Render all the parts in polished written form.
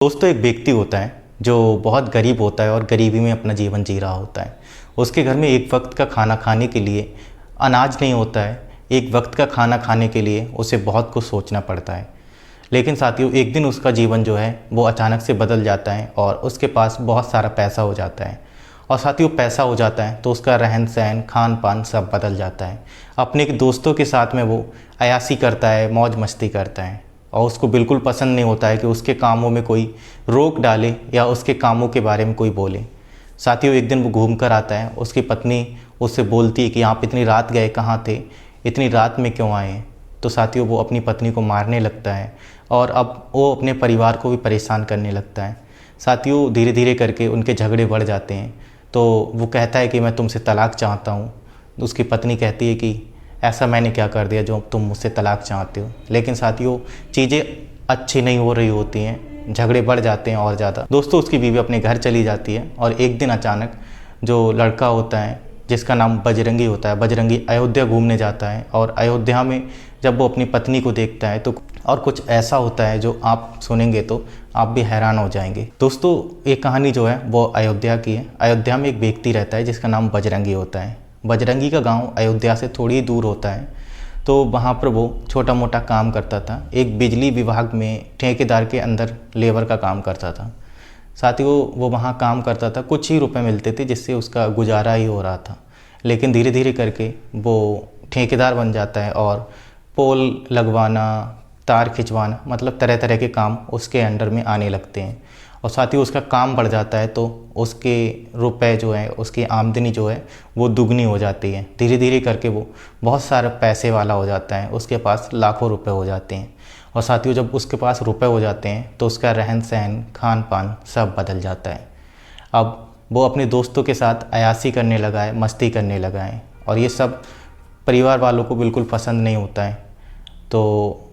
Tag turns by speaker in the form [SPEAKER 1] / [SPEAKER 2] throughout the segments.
[SPEAKER 1] दोस्तों, एक व्यक्ति होता है जो बहुत गरीब होता है और गरीबी में अपना जीवन जी रहा होता है। उसके घर में एक वक्त का खाना खाने के लिए अनाज नहीं होता है। एक वक्त का खाना खाने के लिए उसे बहुत कुछ सोचना पड़ता है। लेकिन साथियों, एक दिन उसका जीवन जो है वो अचानक से बदल जाता है और उसके पास बहुत सारा पैसा हो जाता है। और साथियों, पैसा हो जाता है तो उसका रहन सहन, खान पान सब बदल जाता है। अपने दोस्तों के साथ में वो अयाशी करता है, मौज मस्ती करता है और उसको बिल्कुल पसंद नहीं होता है कि उसके कामों में कोई रोक डाले या उसके कामों के बारे में कोई बोले। साथियों, एक दिन वो घूम कर आता है, उसकी पत्नी उससे बोलती है कि आप इतनी रात गए कहाँ थे, इतनी रात में क्यों आए हैं। तो साथियों, वो अपनी पत्नी को मारने लगता है और अब वो अपने परिवार को भी परेशान करने लगता है। साथियों, धीरे धीरे करके उनके झगड़े बढ़ जाते हैं। तो वो कहता है कि मैं तुमसे तलाक चाहता हूँ। उसकी पत्नी कहती है कि ऐसा मैंने क्या कर दिया जो तुम मुझसे तलाक चाहते हो। लेकिन साथियों, चीज़ें अच्छी नहीं हो रही होती हैं, झगड़े बढ़ जाते हैं और ज़्यादा। दोस्तों, उसकी बीवी अपने घर चली जाती है और एक दिन अचानक जो लड़का होता है जिसका नाम बजरंगी होता है, बजरंगी अयोध्या घूमने जाता है। और अयोध्या में जब वो अपनी पत्नी को देखता है तो और कुछ ऐसा होता है जो आप सुनेंगे तो आप भी हैरान हो जाएंगे। दोस्तों, ये कहानी जो है वो अयोध्या की है। अयोध्या में एक व्यक्ति रहता है जिसका नाम बजरंगी होता है। बजरंगी का गांव अयोध्या से थोड़ी ही दूर होता है। तो वहाँ पर वो छोटा मोटा काम करता था। एक बिजली विभाग में ठेकेदार के अंदर लेबर का काम करता था। साथ ही वो वहाँ काम करता था, कुछ ही रुपए मिलते थे जिससे उसका गुजारा ही हो रहा था। लेकिन धीरे धीरे करके वो ठेकेदार बन जाता है और पोल लगवाना, तार खिंचवाना, मतलब तरह तरह के काम उसके अंडर में आने लगते हैं। और साथ ही उसका काम बढ़ जाता है तो उसके रुपए जो है, उसकी आमदनी जो है वो दुगनी हो जाती है। धीरे धीरे करके वो बहुत सारा पैसे वाला हो जाता है, उसके पास लाखों रुपए हो जाते हैं। और साथियों, जब उसके पास रुपए हो जाते हैं तो उसका रहन सहन, खान पान सब बदल जाता है। अब वो अपने दोस्तों के साथ अयाशी करने लगा है, मस्ती करने लगा है और ये सब परिवार वालों को बिल्कुल पसंद नहीं होता है। तो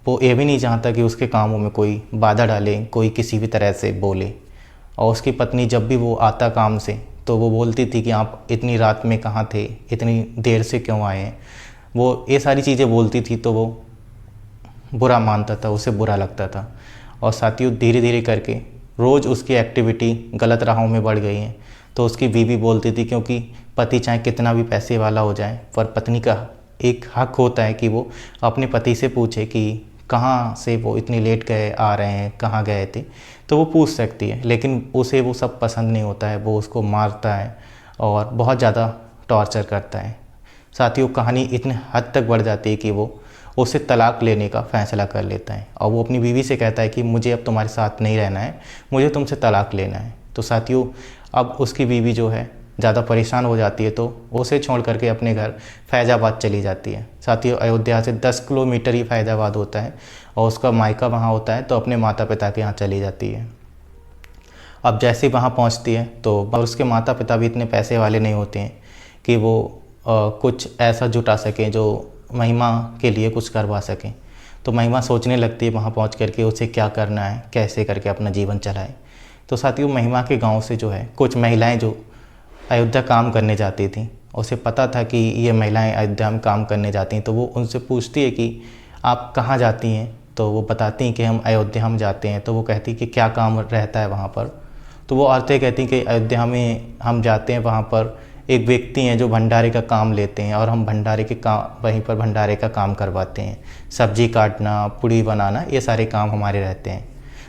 [SPEAKER 1] वो ये भी नहीं चाहता कि उसके कामों में कोई बाधा डाले, कोई किसी भी तरह से बोले। और उसकी पत्नी जब भी वो आता काम से तो वो बोलती थी कि आप इतनी रात में कहाँ थे, इतनी देर से क्यों आए हैं। वो ये सारी चीज़ें बोलती थी तो वो बुरा मानता था, उसे बुरा लगता था। और साथियों, धीरे धीरे करके रोज़ उसकी एक्टिविटी गलत राहों में बढ़ गई है। तो उसकी बीवी बोलती थी, क्योंकि पति चाहे कितना भी पैसे वाला हो जाए पर पत्नी का एक हक होता है कि वो अपने पति से पूछे कि कहाँ से वो इतनी लेट गए आ रहे हैं, कहाँ गए थे, तो वो पूछ सकती है। लेकिन उसे वो सब पसंद नहीं होता है। वो उसको मारता है और बहुत ज़्यादा टॉर्चर करता है। साथियों, कहानी इतने हद तक बढ़ जाती है कि वो उसे तलाक लेने का फ़ैसला कर लेता है और वो अपनी बीवी से कहता है कि मुझे अब तुम्हारे साथ नहीं रहना है, मुझे तुमसे तलाक लेना है। तो साथियों, अब उसकी बीवी जो है ज़्यादा परेशान हो जाती है तो उसे छोड़ करके अपने घर फैज़ाबाद चली जाती है। साथियों, अयोध्या से 10 किलोमीटर ही फैज़ाबाद होता है और उसका मायका वहाँ होता है। तो अपने माता पिता के यहाँ चली जाती है। अब जैसे ही वहाँ पहुँचती है तो उसके माता पिता भी इतने पैसे वाले नहीं होते हैं कि वो कुछ ऐसा जुटा सकें जो महिमा के लिए कुछ करवा सकें। तो महिमा सोचने लगती है वहाँ पहुँच करके उसे क्या करना है, कैसे करके अपना जीवन चलाए। तो साथियों, महिमा के गांव से जो है कुछ महिलाएं जो अयोध्या काम करने जाती थी, उसे पता था कि ये महिलाएं अयोध्या में काम करने जाती हैं। तो वो उनसे पूछती है कि आप कहाँ जाती हैं। तो वो बताती हैं कि हम अयोध्या में जाते हैं। तो वो कहती है कि क्या काम रहता है वहाँ पर। तो वो औरतें कहती हैं कि अयोध्या में हम जाते हैं, वहाँ पर एक व्यक्ति हैं जो भंडारे का काम लेते हैं और हम भंडारे के काम, वहीं पर भंडारे का काम करवाते हैं। सब्जी काटना, पूड़ी बनाना, ये सारे काम हमारे रहते हैं।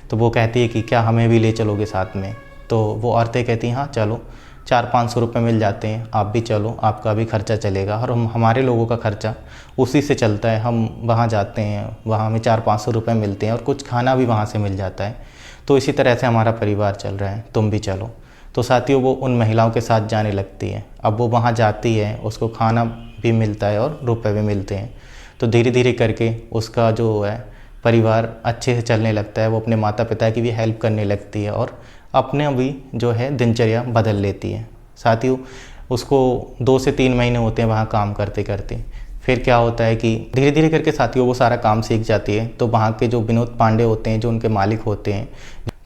[SPEAKER 1] तो वो कहती है कि क्या हमें भी ले चलोगे साथ में। तो वो औरतें कहती हैं हाँ चलो, 400-500 रुपये मिल जाते हैं, आप भी चलो, आपका भी खर्चा चलेगा और हमारे लोगों का खर्चा उसी से चलता है। हम वहाँ जाते हैं, वहाँ हमें 400-500 रुपये मिलते हैं और कुछ खाना भी वहाँ से मिल जाता है। तो इसी तरह से हमारा परिवार चल रहा है, तुम भी चलो। तो साथियों, वो उन महिलाओं के साथ जाने लगती है। अब वो वहाँ जाती है, उसको खाना भी मिलता है और रुपए भी मिलते हैं। तो धीरे धीरे करके उसका जो है परिवार अच्छे से चलने लगता है। वो अपने माता पिता की भी हेल्प करने लगती है और अपने भी जो है दिनचर्या बदल लेती है। साथियों, उसको 2 से 3 महीने होते हैं वहाँ काम करते करते। फिर क्या होता है कि धीरे धीरे करके साथियों वो सारा काम सीख जाती है। तो वहाँ के जो विनोद पांडे होते हैं, जो उनके मालिक होते हैं,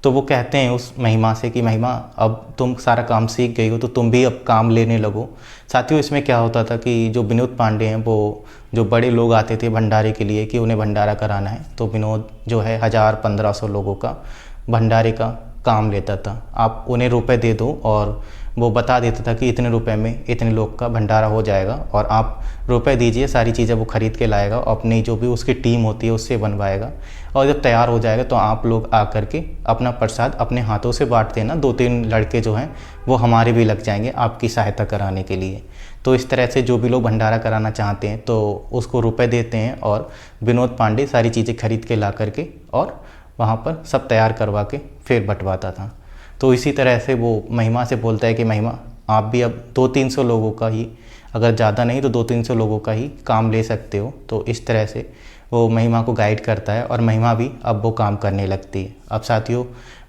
[SPEAKER 1] तो वो कहते हैं उस महिमा से कि महिमा, अब तुम सारा काम सीख गई हो तो तुम भी अब काम लेने लगो। साथियों, इसमें क्या होता था कि जो विनोद पांडे हैं, वो जो बड़े लोग आते थे भंडारे के लिए कि उन्हें भंडारा कराना है, तो विनोद जो है 1000-1500 लोगों का भंडारे का काम लेता था। आप उन्हें रुपए दे दो और वो बता देता था कि इतने रुपए में इतने लोग का भंडारा हो जाएगा और आप रुपए दीजिए, सारी चीज़ें वो ख़रीद के लाएगा और अपनी जो भी उसकी टीम होती है उससे बनवाएगा। और जब तैयार हो जाएगा तो आप लोग आकर के अपना प्रसाद अपने हाथों से बांट देना। 2-3 लड़के जो हैं वो हमारे भी लग जाएंगे आपकी सहायता कराने के लिए। तो इस तरह से जो भी लोग भंडारा कराना चाहते हैं तो उसको रुपए देते हैं और विनोद पांडे सारी चीज़ें खरीद के ला करके और वहाँ पर सब तैयार करवा के फिर बंटवाता था। तो इसी तरह से वो महिमा से बोलता है कि महिमा, आप भी अब 200-300 लोगों का ही, अगर ज़्यादा नहीं तो 200-300 लोगों का ही काम ले सकते हो। तो इस तरह से वो महिमा को गाइड करता है और महिमा भी अब वो काम करने लगती है। अब साथियों,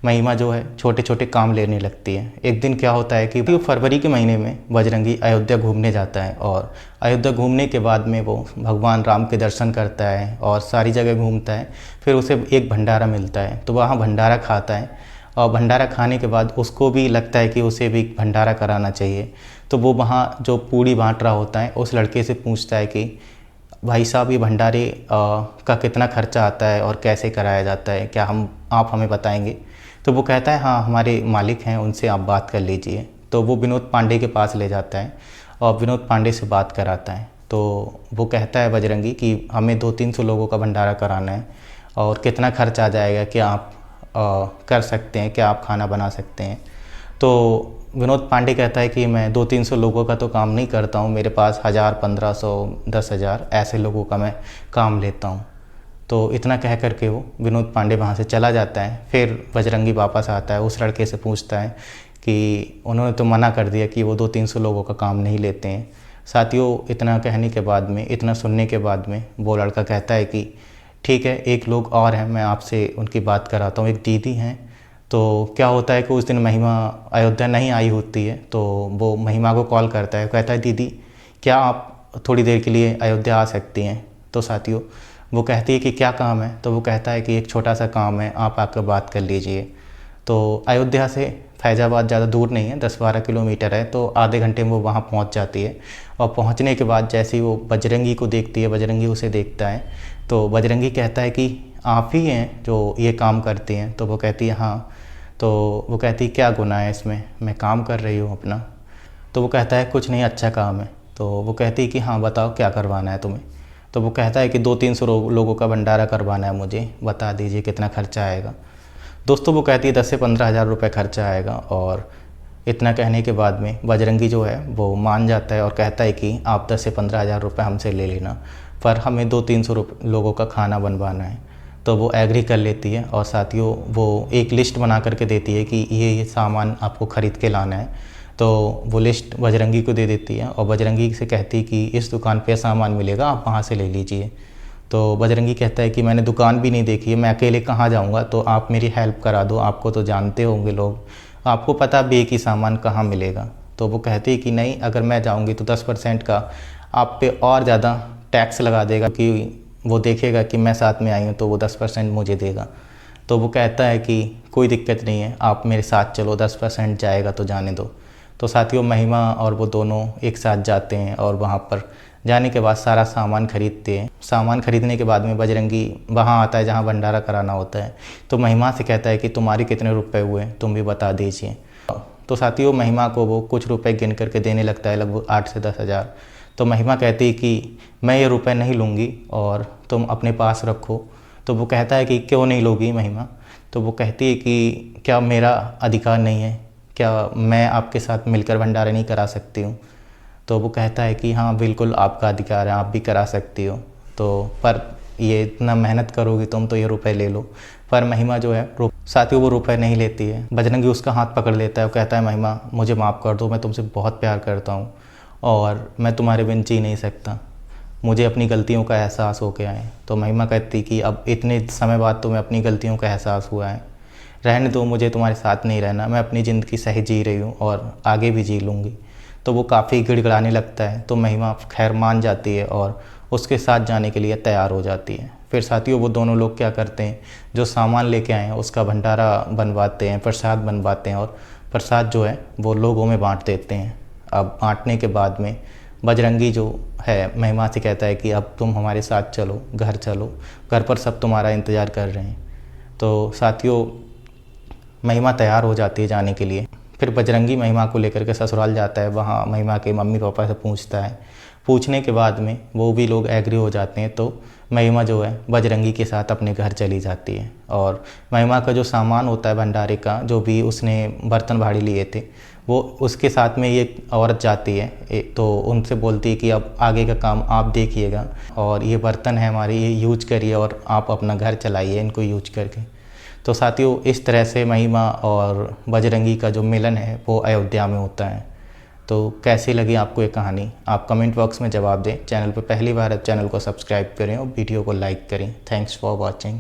[SPEAKER 1] महिमा जो है छोटे छोटे काम लेने लगती है। एक दिन क्या होता है कि फरवरी के महीने में बजरंगी अयोध्या घूमने जाता है और अयोध्या घूमने के बाद में वो भगवान राम के दर्शन करता है और सारी जगह घूमता है। फिर उसे एक भंडारा मिलता है तो वहाँ भंडारा खाता है और भंडारा खाने के बाद उसको भी लगता है कि उसे भी भंडारा कराना चाहिए। तो वो वहाँ जो पूड़ी बांट रहा होता है उस लड़के से पूछता है कि भाई साहब, ये भंडारे का कितना खर्चा आता है और कैसे कराया जाता है, क्या आप हमें बताएंगे? तो वो कहता है हाँ, हमारे मालिक हैं, उनसे आप बात कर लीजिए। तो वो विनोद पांडे के पास ले जाता है और विनोद पांडे से बात कराता है। तो वो कहता है बजरंगी कि हमें 200-300 लोगों का भंडारा कराना है और कितना खर्च आ जाएगा, क्या आप कर सकते हैं, क्या आप खाना बना सकते हैं? तो विनोद पांडे कहता है कि मैं 200-300 लोगों का तो काम नहीं करता हूँ, मेरे पास 1000, 1500, 10,000 ऐसे लोगों का मैं काम लेता हूँ। तो इतना कह कर के वो विनोद पांडे वहाँ से चला जाता है। फिर बजरंगी वापस आता है, उस लड़के से पूछता है कि उन्होंने तो मना कर दिया कि वो 200-300 लोगों का काम नहीं लेते हैं। साथियों, इतना कहने के बाद में, इतना सुनने के बाद में वो लड़का कहता है कि ठीक है, एक लोग और हैं, मैं आपसे उनकी बात कराता हूँ। एक दीदी हैं। तो क्या होता है कि उस दिन महिमा अयोध्या नहीं आई होती है तो वो महिमा को कॉल करता है, कहता है दीदी क्या आप थोड़ी देर के लिए अयोध्या आ सकती हैं? तो साथियों, वो कहती है कि क्या काम है? तो वो कहता है कि एक छोटा सा काम है, आप आकर बात कर लीजिए। तो अयोध्या से फैज़ाबाद ज़्यादा दूर नहीं है, 10-12 किलोमीटर है। तो आधे घंटे में वो वहाँ पहुँच जाती है और पहुँचने के बाद जैसे ही वो बजरंगी को देखती है, बजरंगी उसे देखता है, तो बजरंगी कहता है कि आप ही हैं जो ये काम करती हैं? तो वो कहती है हाँ। तो वो कहती है क्या गुनाह है इसमें, मैं काम कर रही हूँ अपना। तो वो कहता है कुछ नहीं, अच्छा काम है। तो वो कहती है कि हाँ बताओ क्या करवाना है तुम्हें? तो वो कहता है कि 200-300 लोगों का भंडारा करवाना है मुझे, बता दीजिए कितना खर्चा आएगा। दोस्तों, वो कहती है 10 से 15 हज़ार रुपये खर्चा आएगा। और इतना कहने के बाद में बजरंगी जो है वो मान जाता है और कहता है कि आप 10 से 15 हज़ार रुपये हमसे ले लेना, पर हमें 200-300 लोगों का खाना बनवाना है। तो वो एग्री कर लेती है और साथियों वो एक लिस्ट बना करके देती है कि ये सामान आपको ख़रीद के लाना है। तो वो लिस्ट बजरंगी को दे देती है और बजरंगी से कहती है कि इस दुकान पे सामान मिलेगा, आप वहाँ से ले लीजिए। तो बजरंगी कहता है कि मैंने दुकान भी नहीं देखी है, मैं अकेले कहाँ जाऊँगा, तो आप मेरी हेल्प करा दो, आपको तो जानते होंगे लोग, आपको पता भी है कि सामान कहाँ मिलेगा। तो वो कहती है कि नहीं, अगर मैं जाऊँगी तो 10% का आप पे और ज़्यादा टैक्स लगा देगा कि वो देखेगा कि मैं साथ में आई हूँ तो वो 10% मुझे देगा। तो वो कहता है कि कोई दिक्कत नहीं है, आप मेरे साथ चलो, 10% जाएगा तो जाने दो। तो साथियों, महिमा और वो दोनों एक साथ जाते हैं और वहाँ पर जाने के बाद सारा सामान खरीदते हैं। सामान खरीदने के बाद में बजरंगी वहाँ आता है जहाँ भंडारा कराना होता है। तो महिमा से कहता है कि तुम्हारे कितने रुपए हुए, तुम भी बता दीजिए। तो साथियों, महिमा को वो कुछ रुपए गिन करके देने लगता है, लगभग 8 से 10 हज़ार। तो महिमा कहती है कि मैं ये रुपए नहीं लूँगी और तुम अपने पास रखो। तो वो कहता है कि क्यों नहीं लोगी महिमा? तो वो कहती है कि क्या मेरा अधिकार नहीं है, क्या मैं आपके साथ मिलकर भंडारा नहीं करा सकती हूँ? तो वो कहता है कि हाँ बिल्कुल आपका अधिकार है, आप भी करा सकती हो। तो पर ये इतना मेहनत करोगी तुम तो ये रुपए ले लो। पर महिमा जो है साथियों वो रुपए नहीं लेती है। बजरंगी उसका हाथ पकड़ लेता है और कहता है महिमा मुझे माफ़ कर दो, मैं तुमसे बहुत प्यार करता हूँ और मैं तुम्हारे बिन जी नहीं सकता, मुझे अपनी गलतियों का एहसास हो गया है। तो महिमा कहती कि अब इतने समय बाद तुम्हें अपनी गलतियों का एहसास हुआ है, रहने दो, मुझे तुम्हारे साथ नहीं रहना, मैं अपनी ज़िंदगी सही जी रही हूँ और आगे भी जी लूँगी। तो वो काफ़ी गिड़गिड़ाने लगता है। तो महिमा खैर मान जाती है और उसके साथ जाने के लिए तैयार हो जाती है। फिर साथियों वो दोनों लोग क्या करते हैं, जो सामान लेके आए हैं उसका भंडारा बनवाते हैं, प्रसाद बनवाते हैं और प्रसाद जो है वो लोगों में बांट देते हैं। अब बांटने के बाद में बजरंगी जो है महिमा से कहता है कि अब तुम हमारे साथ चलो, घर चलो, घर पर सब तुम्हारा इंतज़ार कर रहे हैं। तो साथियों महिमा तैयार हो जाती है जाने के लिए। फिर बजरंगी महिमा को लेकर के ससुराल जाता है। वहाँ महिमा के मम्मी पापा से पूछता है। पूछने के बाद में वो भी लोग एग्री हो जाते हैं, तो महिमा जो है बजरंगी के साथ अपने घर चली जाती है। और महिमा का जो सामान होता है भंडारे का, जो भी उसने बर्तन भाड़ी लिए थे, वो उसके साथ में ये औरत जाती है। तो उनसे बोलती है कि अब आगे का काम आप देखिएगा, और ये बर्तन है हमारे, ये यूज करिए और आप अपना घर चलाइए इनको यूज करके। तो साथियों, इस तरह से महिमा और बजरंगी का जो मिलन है वो अयोध्या में होता है। तो कैसी लगी आपको ये कहानी, आप कमेंट बॉक्स में जवाब दें। चैनल पर पहली बार है, चैनल को सब्सक्राइब करें और वीडियो को लाइक करें। Thanks for watching.